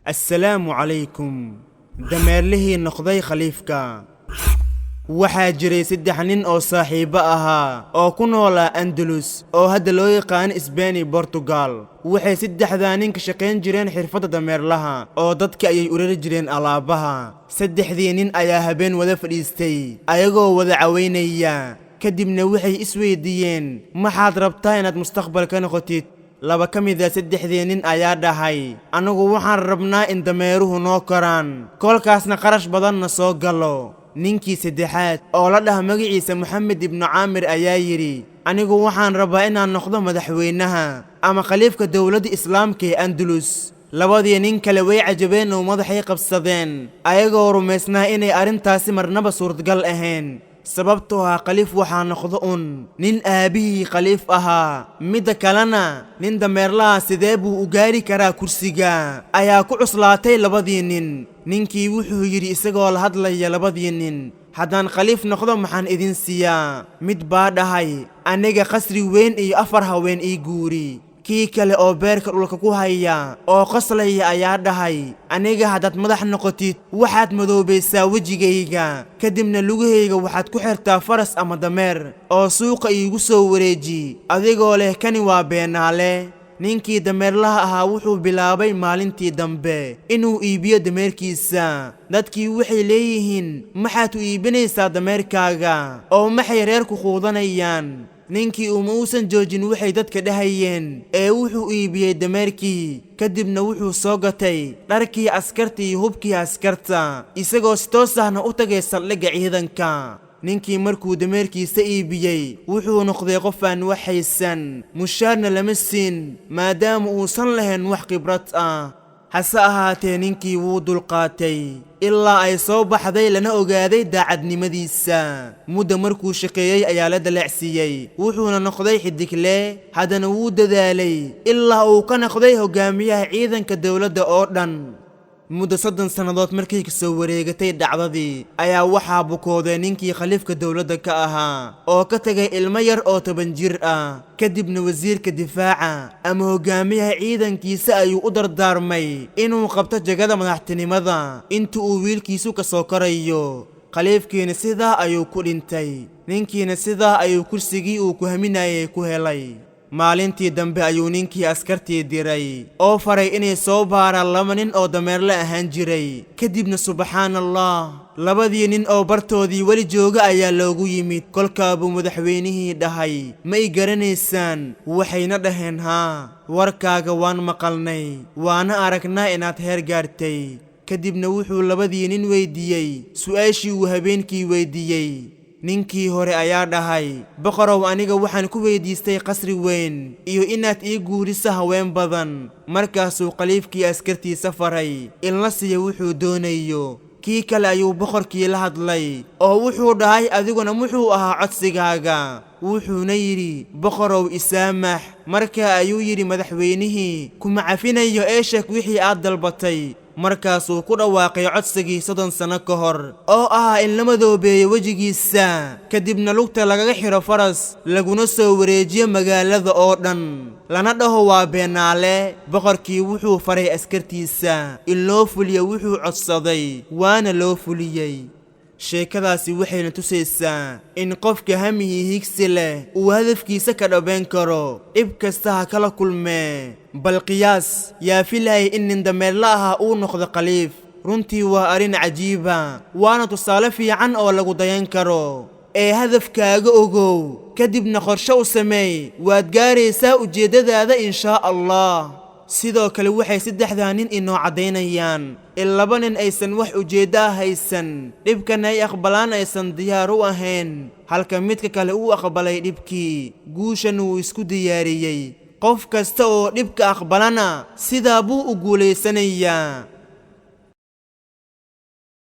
السلام عليكم dameerlihii noqday khaliifka waxaa jiray 3 nin oo saaxiibo ahaa oo ku noolaa Andalus oo hadda loo yaqaan Spain iyo Portugal waxay 3 nin ka shaqeyn jireen xirfadda dameerlaha oo dadka ayay urari jireen alaabaha 3 nin ayaa habeen wada fadhiistay ayagoo wada caweynaya kadibna waxay isweydiiyeen maxaad rabtaa inaad mustaqbalka noqotid laba kamida 3 nin ayaa dhahay anagu waxaan rabnaa in dameeruhu noo koraan kolkaasna qarash badanna soo galo ninkii saddexaad oo la dhaha magaciisa Maxamed ibn Aamir ayaa yiri anigu waxaan rabaa inaan noqdo madaxweynaha ama khaliifka dawladda islaamka ee Andalus labadii nin kale way cajabeen oo madaxay qabsadeen ayagoo rumaysnaa inay arintaasi marnaba suurtagal ahayn sababtoo ah khaliif waxaa noqdo nin aabihii khaliif ahaa mid kalena nin dameerlaha sidee buu u gaari karaa kursiga ayaa ku cuslaatay labadii ninkii wuxuu yiri isagoo la hadlaya labadii nin haddaan khaliif noqdo maxaan idin siiyaa mid baa dhahay aniga qasri weyn iyo 4 haween ii guuri kii kale oo beerka dhulka ku haya oo qaslaya ayaa dhahay aniga haddaad madax noqotid waxaad madoobaysaa wejigayga kadibna lugahayga waxaad ku xirtaa faras ama dameer oo suuqa iigu soo wareeji adigoo leh kani waa beenaale ninkii dameerlaha ahaa wuxuu bilaabay maalintii dambe inuu iibiyo dameerkiisa dadkii waxay leeyihiin maxaad u iibinaysaa dameerkaaga oo maxay reerku quudanayaan ninkii uusan joojin waxay dadka dhahayeen ee wuxuu iibiyay dameerkii kadibna wuxuu soo gatay dharkii askarta iyo hubkii askarta isagoo si toos ahna u tagay saldhigga ciidanka ninkii markuu dameerkiisa iibiyay wuxuu noqday qof aan wax haysan mushaarna lama siin maadaama uusan lahayn wax khibrad ah hase ahaatee ninkii wuu dulqaatay ilaa ay soo baxday lana ogaaday daacadnimadiisa muddo markuu shaqeeyay ayaa la dalaacsiiyay wuxuuna noqday xidigle haddana wuu dadaalay ilaa uu ka noqday hogaamiyaha ciidanka dawladda oo dhan muddo 3 sanadood markay ka soo wareegatay dhacdadii ayaa waxaa bukooday ninkii khaliifka dawladda ka ahaa oo ka tagay ilmo yar oo 10 jir ah kadibna wasiirka difaaca ama hogaamiyaha ciidankiisa ayuu u dardaarmay inuu qabto jagada madaxtinimada inta uu wiilkiisu ka soo korayo khaliifkiina sidaa ayuu ku dhintay ninkiina sidaa ayuu kursigii uu ku haminayay ku helay maalintii dambe ayuu ninkii askartii diray oo faray inay soo baaraan 2 nin oo dameerle ahaan jiray kadibna subxaanallah labadii nin oo bartoodii wali jooga ayaa loogu yimid kolkaabuu madaxweynihii dhahay ma i garanaysaan waxayna dhaheen haa warkaaga waan maqalnay waana aragnaa inaad heer gaartay kadibna wuxuu labadii nin weydiiyey su'aashii uu habeenkii weydiiyey ninkii hore ayaa dhahay boqorow aniga waxaan ku weydiistay qasri weyn iyo inaad ii guuriso haween badan markaasuu khaliifkii askartiisa faray in la siiyo wuxuu doonayo kii kale ayuu boqorkii la hadlay oo wuxuu dhahay adiguna muxuu ahaa codsigaaga wuxuuna yiri boqorow isaamax markaa ayuu yiri madaxweynihii kuma cafinayo eeshak wixii aad dalbatay markaasuu ku dhawaaqay codsigii 30 sano ka hor oo ah in la madoobeeyo wejigiisa kadibna lugta lagaga xiro faras laguna soo wareejiyo magaalada oo dhan lana dhaho waa beenaale boqorkii wuxuu faray askartiisa in loo fuliyo wuxuu codsaday waana loo fuliyay sheekadaasi waxayna tusaysaa in qofka hamihii higsi leh uu hadafkiisa ka dhabeyn karo dhib kasta ha kala kulmee bal qiyaas yaa filayay in nin dameerla ahaa uu noqdo khaliif runtii waa arrin cajiiba waana tusaale fiican oo lagu dayan karo ee hadafkaaga ogow kadibna qorshe u sameey waad gaaraysaa ujeeddadaada inshaa allah sidoo kale waxay 3 nin inoo cadaynayaan in 2 nin aysan wax ujeeddo haysan dhibkana ay aqbalaan aysan diyaar u ahayn halka midka kale uu aqbalay dhibkii guushan uu isku diyaariyay qof kasta oo dhibka aqbalana sidaa buu u guuleysanayaa